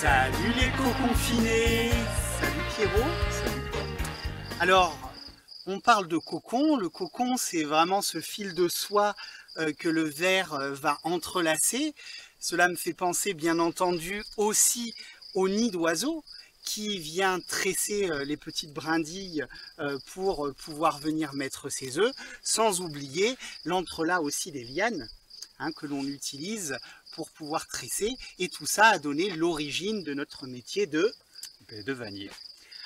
Salut les co-confinés. Salut Pierrot. Salut. Alors, on parle de cocon. Le cocon, c'est vraiment ce fil de soie que le ver va entrelacer. Cela me fait penser, bien entendu, aussi au nid d'oiseau qui vient tresser les petites brindilles pour pouvoir venir mettre ses œufs, sans oublier l'entrelac aussi des lianes que l'on utilise pour pouvoir tresser, et tout ça a donné l'origine de notre métier de vannier.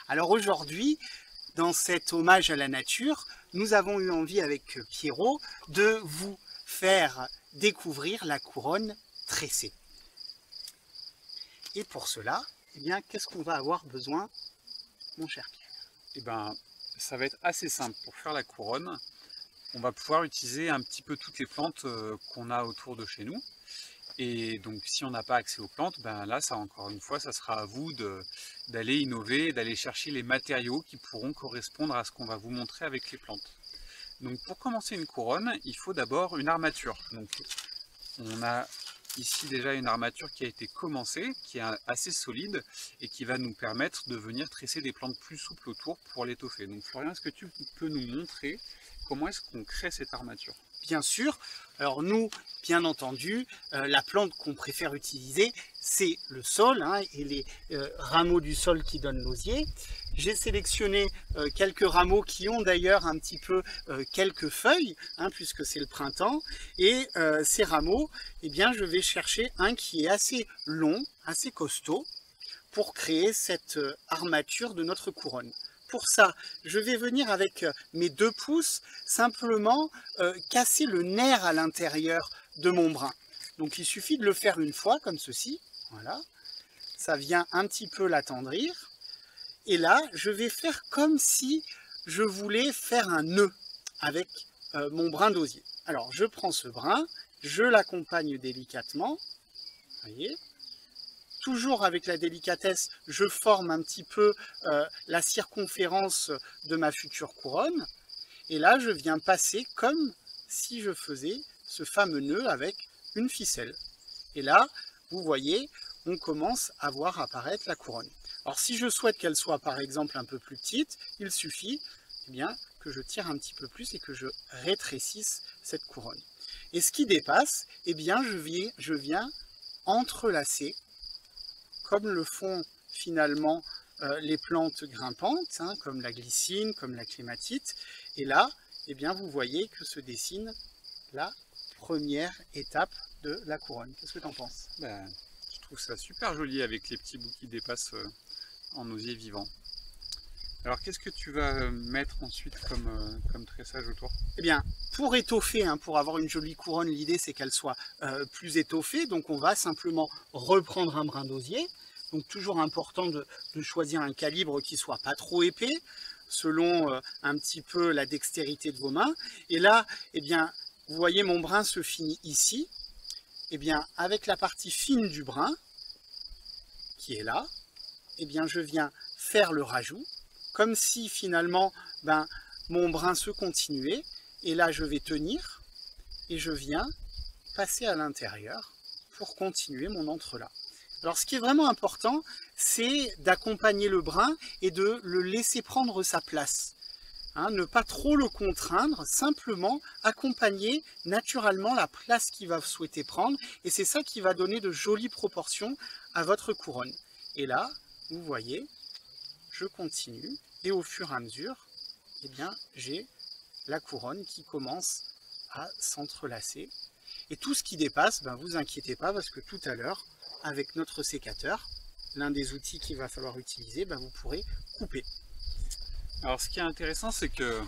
Alors aujourd'hui, dans cet hommage à la nature, nous avons eu envie avec Pierrot de vous faire découvrir la couronne tressée. Et pour cela, eh bien, qu'est-ce qu'on va avoir besoin, mon cher Pierre? Eh ben, ça va être assez simple. Pour faire la couronne, on va pouvoir utiliser un petit peu toutes les plantes qu'on a autour de chez nous. Et donc si on n'a pas accès aux plantes, ben là, ça encore une fois, ça sera à vous d'aller innover, d'aller chercher les matériaux qui pourront correspondre à ce qu'on va vous montrer avec les plantes. Donc pour commencer une couronne, il faut d'abord une armature. Donc on a ici déjà une armature qui a été commencée, qui est assez solide et qui va nous permettre de venir tresser des plantes plus souples autour pour l'étoffer. Donc Florian, est-ce que tu peux nous montrer comment est-ce qu'on crée cette armature? Bien sûr. Alors nous, bien entendu, la plante qu'on préfère utiliser, c'est le sol et les rameaux du sol qui donnent l'osier. J'ai sélectionné quelques rameaux qui ont d'ailleurs un petit peu quelques feuilles, puisque c'est le printemps. Et ces rameaux, eh bien, je vais chercher un qui est assez long, assez costaud, pour créer cette armature de notre couronne. Pour ça, je vais venir avec mes 2 pouces simplement casser le nerf à l'intérieur de mon brin. Donc il suffit de le faire une fois comme ceci, voilà. Ça vient un petit peu l'attendrir. Et là, je vais faire comme si je voulais faire un nœud avec mon brin d'osier. Alors je prends ce brin, je l'accompagne délicatement, voyez. Toujours avec la délicatesse, je forme un petit peu la circonférence de ma future couronne. Et là, je viens passer comme si je faisais ce fameux nœud avec une ficelle. Et là, vous voyez, on commence à voir apparaître la couronne. Alors si je souhaite qu'elle soit par exemple un peu plus petite, il suffit bien, que je tire un petit peu plus et que je rétrécisse cette couronne. Et ce qui dépasse, eh bien, je viens entrelacer, comme le font finalement les plantes grimpantes, comme la glycine, comme la clématite. Et là, eh bien, vous voyez que se dessine la première étape de la couronne. Qu'est-ce que tu en penses? Je trouve ça super joli avec les petits bouts qui dépassent en osier vivant. Alors qu'est-ce que tu vas mettre ensuite comme tressage autour? Eh bien, pour étoffer, pour avoir une jolie couronne, l'idée c'est qu'elle soit plus étoffée. Donc on va simplement reprendre un brin d'osier. Donc toujours important de choisir un calibre qui soit pas trop épais, selon un petit peu la dextérité de vos mains. Et là, eh bien, vous voyez mon brin se finit ici. Eh bien, avec la partie fine du brin, qui est là, eh bien, je viens faire le rajout, comme si finalement mon brin se continuait. Et là, je vais tenir et je viens passer à l'intérieur pour continuer mon entrelac. Alors ce qui est vraiment important, c'est d'accompagner le brin et de le laisser prendre sa place. Ne pas trop le contraindre, simplement accompagner naturellement la place qu'il va souhaiter prendre. Et c'est ça qui va donner de jolies proportions à votre couronne. Et là, vous voyez, je continue. Et au fur et à mesure, eh bien, j'ai la couronne qui commence à s'entrelacer. Et tout ce qui dépasse, vous inquiétez pas, parce que tout à l'heure, avec notre sécateur, l'un des outils qu'il va falloir utiliser, vous pourrez couper. Alors ce qui est intéressant, c'est que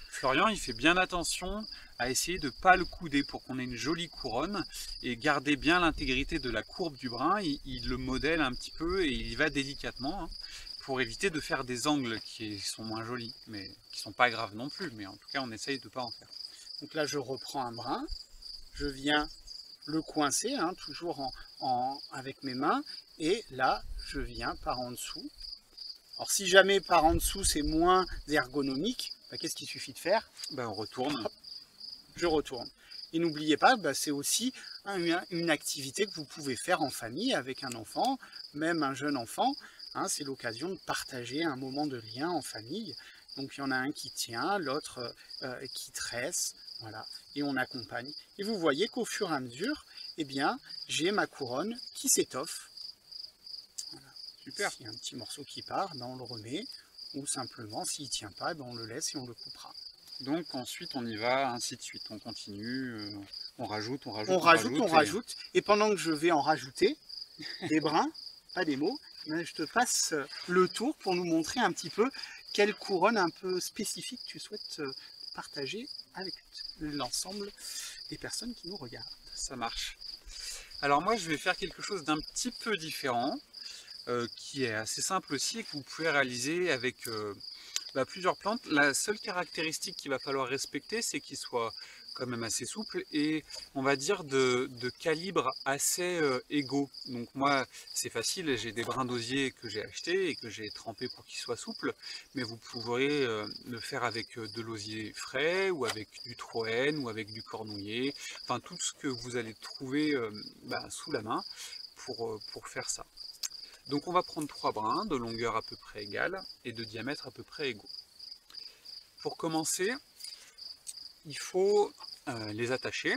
Florian, il fait bien attention à essayer de ne pas le couder pour qu'on ait une jolie couronne et garder bien l'intégrité de la courbe du brin. Il le modèle un petit peu et il y va délicatement pour éviter de faire des angles qui sont moins jolis, mais qui ne sont pas graves non plus, mais en tout cas on essaye de ne pas en faire. Donc là je reprends un brin, je viens le coincer, toujours avec mes mains, et là je viens par en dessous. Alors si jamais par en dessous c'est moins ergonomique, qu'est-ce qu'il suffit de faire? On retourne. Hop, je retourne. Et n'oubliez pas, c'est aussi une activité que vous pouvez faire en famille avec un enfant, même un jeune enfant. Hein, c'est l'occasion de partager un moment de lien en famille. Donc il y en a un qui tient, l'autre qui tresse, voilà, et on accompagne. Et vous voyez qu'au fur et à mesure, eh bien, j'ai ma couronne qui s'étoffe. Voilà. Super. S'il y a un petit morceau qui part, ben on le remet, ou simplement, s'il ne tient pas, ben on le laisse et on le coupera. Donc ensuite on y va, ainsi de suite, on continue, on rajoute, On rajoute, et pendant que je vais en rajouter des brins, pas des mots, mais je te passe le tour pour nous montrer un petit peu quelle couronne un peu spécifique tu souhaites partager avec l'ensemble des personnes qui nous regardent. Ça marche. Alors moi je vais faire quelque chose d'un petit peu différent, qui est assez simple aussi et que vous pouvez réaliser avec plusieurs plantes. La seule caractéristique qu'il va falloir respecter, c'est qu'il soit quand même assez souple et on va dire de calibre assez égaux. Donc moi c'est facile, j'ai des brins d'osier que j'ai achetés et que j'ai trempés pour qu'ils soient souples, mais vous pourrez le faire avec de l'osier frais ou avec du troène ou avec du cornouiller, enfin tout ce que vous allez trouver sous la main pour faire ça. Donc on va prendre 3 brins de longueur à peu près égale et de diamètre à peu près égaux. Pour commencer, il faut les attacher.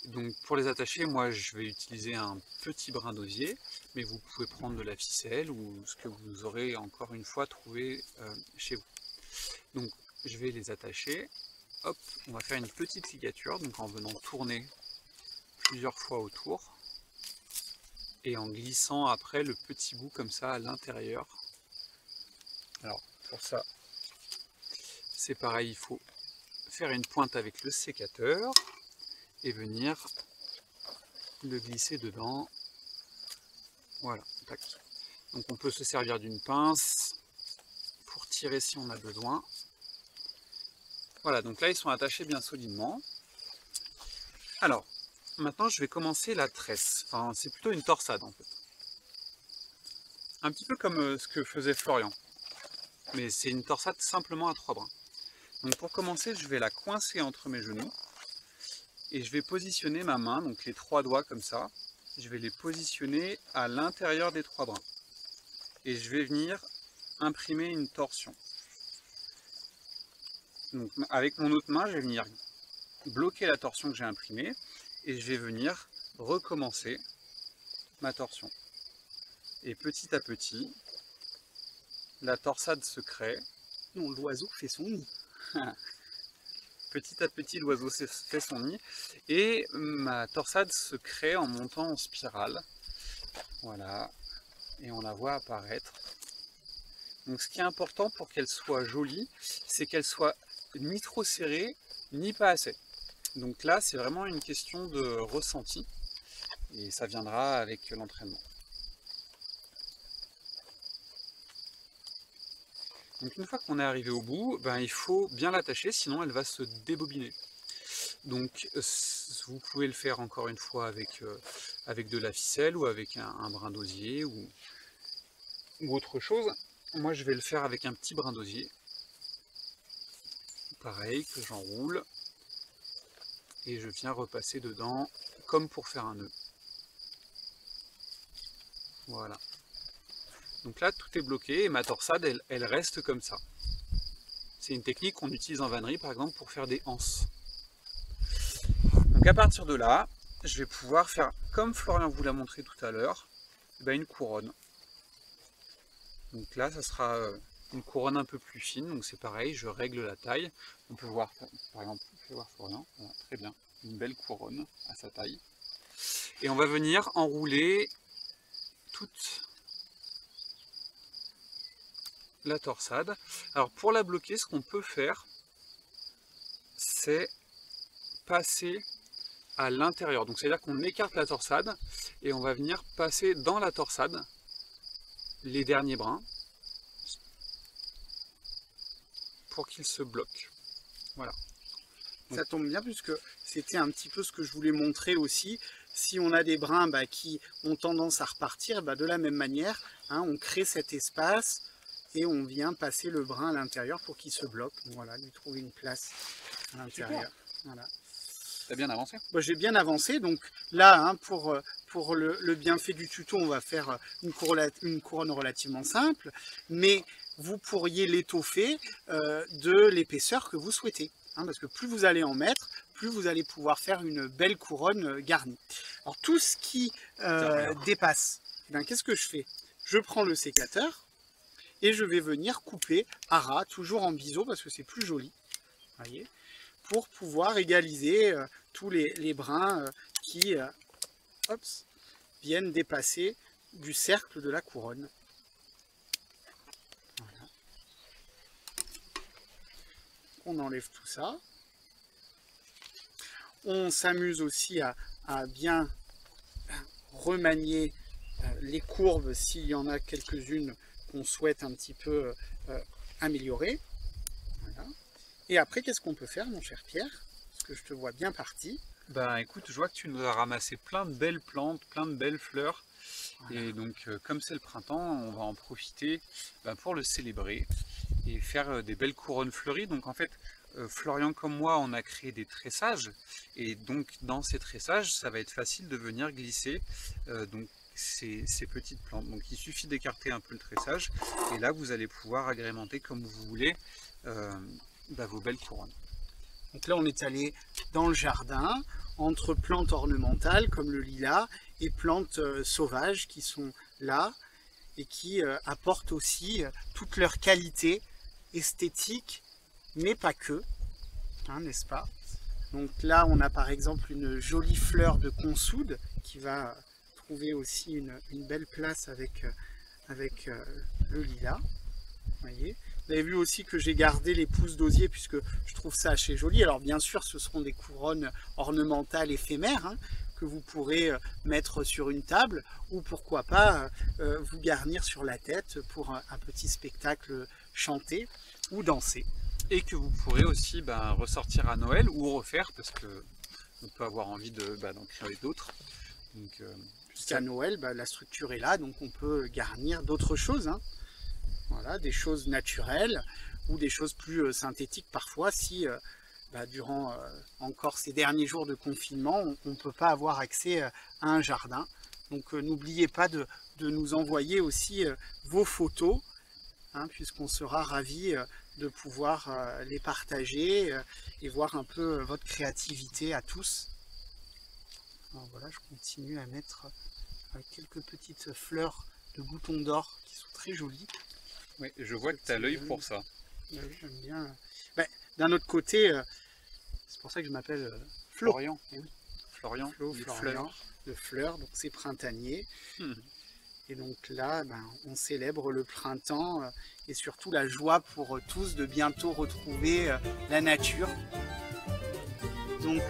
Donc pour les attacher, moi je vais utiliser un petit brin d'osier, mais vous pouvez prendre de la ficelle ou ce que vous aurez encore une fois trouvé chez vous. Donc je vais les attacher. Hop, on va faire une petite ligature, donc en venant tourner plusieurs fois autour et en glissant après le petit bout comme ça à l'intérieur. Alors pour ça, c'est pareil, il faut faire une pointe avec le sécateur et venir le glisser dedans. Voilà, tac. Donc on peut se servir d'une pince pour tirer si on a besoin. Voilà, donc là ils sont attachés bien solidement. Alors, maintenant je vais commencer la tresse. Enfin, c'est plutôt une torsade en fait. Un petit peu comme ce que faisait Florian. Mais c'est une torsade simplement à 3 brins. Donc pour commencer, je vais la coincer entre mes genoux. Et je vais positionner ma main, donc les 3 doigts comme ça. Je vais les positionner à l'intérieur des 3 brins. Et je vais venir imprimer une torsion. Donc avec mon autre main, je vais venir bloquer la torsion que j'ai imprimée. Et je vais venir recommencer ma torsion. Et petit à petit, la torsade se crée. Non, l'oiseau fait son nid. Petit à petit, l'oiseau fait son nid et ma torsade se crée en montant en spirale. Voilà, et on la voit apparaître. Donc ce qui est important pour qu'elle soit jolie, c'est qu'elle soit ni trop serrée, ni pas assez. Donc là, c'est vraiment une question de ressenti et ça viendra avec l'entraînement. Donc une fois qu'on est arrivé au bout, il faut bien l'attacher, sinon elle va se débobiner. Donc vous pouvez le faire encore une fois avec de la ficelle ou avec un brin d'osier ou autre chose. Moi je vais le faire avec un petit brin d'osier. Pareil, que j'enroule. Et je viens repasser dedans comme pour faire un nœud. Voilà. Donc là, tout est bloqué et ma torsade, elle reste comme ça. C'est une technique qu'on utilise en vannerie, par exemple, pour faire des anses. Donc à partir de là, je vais pouvoir faire, comme Florian vous l'a montré tout à l'heure, une couronne. Donc là, ça sera une couronne un peu plus fine, donc c'est pareil, je règle la taille. On peut voir, par exemple, je vais voir Florian, voilà, très bien, une belle couronne à sa taille. Et on va venir enrouler toute la torsade. Alors pour la bloquer, ce qu'on peut faire, c'est passer à l'intérieur. Donc c'est-à-dire qu'on écarte la torsade et on va venir passer dans la torsade les derniers brins pour qu'ils se bloquent. Voilà. Ça tombe bien puisque c'était un petit peu ce que je voulais montrer aussi. Si on a des brins qui ont tendance à repartir, de la même manière, on crée cet espace et on vient passer le brin à l'intérieur pour qu'il se bloque. Voilà, lui trouver une place à l'intérieur. Voilà. T'as bien avancé? Bah, j'ai bien avancé, donc là, hein, pour le bienfait du tuto, on va faire une couronne relativement simple, mais vous pourriez l'étoffer de l'épaisseur que vous souhaitez, hein, parce que plus vous allez en mettre, plus vous allez pouvoir faire une belle couronne garnie. Alors tout ce qui dépasse, eh bien, qu'est-ce que je fais? Je prends le sécateur et je vais venir couper à ras, toujours en biseau, parce que c'est plus joli, voyez, pour pouvoir égaliser tous les brins qui viennent dépasser du cercle de la couronne. Voilà. On enlève tout ça. On s'amuse aussi à bien remanier les courbes s'il y en a quelques-unes qu'on souhaite un petit peu améliorer. Voilà. Et après, qu'est-ce qu'on peut faire, mon cher Pierre? Parce que je te vois bien parti. Bah écoute, je vois que tu nous as ramassé plein de belles plantes, plein de belles fleurs. Voilà. Et donc, comme c'est le printemps, on va en profiter pour le célébrer et faire des belles couronnes fleuries. Donc en fait, Florian comme moi, on a créé des tressages. Et donc, dans ces tressages, ça va être facile de venir glisser donc ces petites plantes. Donc il suffit d'écarter un peu le tressage. Et là, vous allez pouvoir agrémenter comme vous voulez vos belles couronnes. Donc là, on est allé dans le jardin, entre plantes ornementales comme le lilas et plantes sauvages qui sont là et qui apportent aussi toute leur qualité esthétique, mais pas que, hein, n'est-ce pas? Donc là, on a par exemple une jolie fleur de consoude qui va trouver aussi une belle place avec le lilas, voyez. Vous avez vu aussi que j'ai gardé les pousses d'osier puisque je trouve ça assez joli. Alors bien sûr, ce seront des couronnes ornementales éphémères, hein, que vous pourrez mettre sur une table ou pourquoi pas vous garnir sur la tête pour un petit spectacle chanté ou dansé. Et que vous pourrez aussi ressortir à Noël ou refaire parce que on peut avoir envie d'en créer d'autres. Jusqu'à Noël, la structure est là, donc on peut garnir d'autres choses, hein. Voilà, des choses naturelles ou des choses plus synthétiques parfois si durant encore ces derniers jours de confinement, on ne peut pas avoir accès à un jardin. Donc n'oubliez pas de nous envoyer aussi vos photos, hein, puisqu'on sera ravis de pouvoir les partager et voir un peu votre créativité à tous. Alors voilà, je continue à mettre quelques petites fleurs de boutons d'or qui sont très jolies. Oui, je vois que tu as l'œil pour ça. Oui, j'aime bien. D'un autre côté, c'est pour ça que je m'appelle Florian. Oui. Florian, Florian, de fleurs, donc c'est printanier. Et donc là, on célèbre le printemps et surtout la joie pour tous de bientôt retrouver la nature. Donc,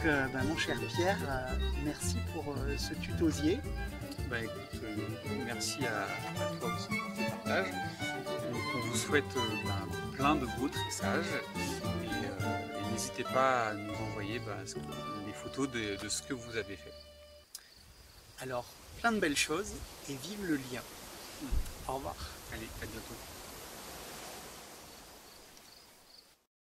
mon cher Pierre, merci pour ce tutosier. Écoute, merci à toi aussi pour tes partages. Donc, on vous souhaite plein de beaux tressages et n'hésitez pas à nous envoyer des photos de ce que vous avez fait. Alors, plein de belles choses et vive le lien. Au revoir. Allez, à bientôt.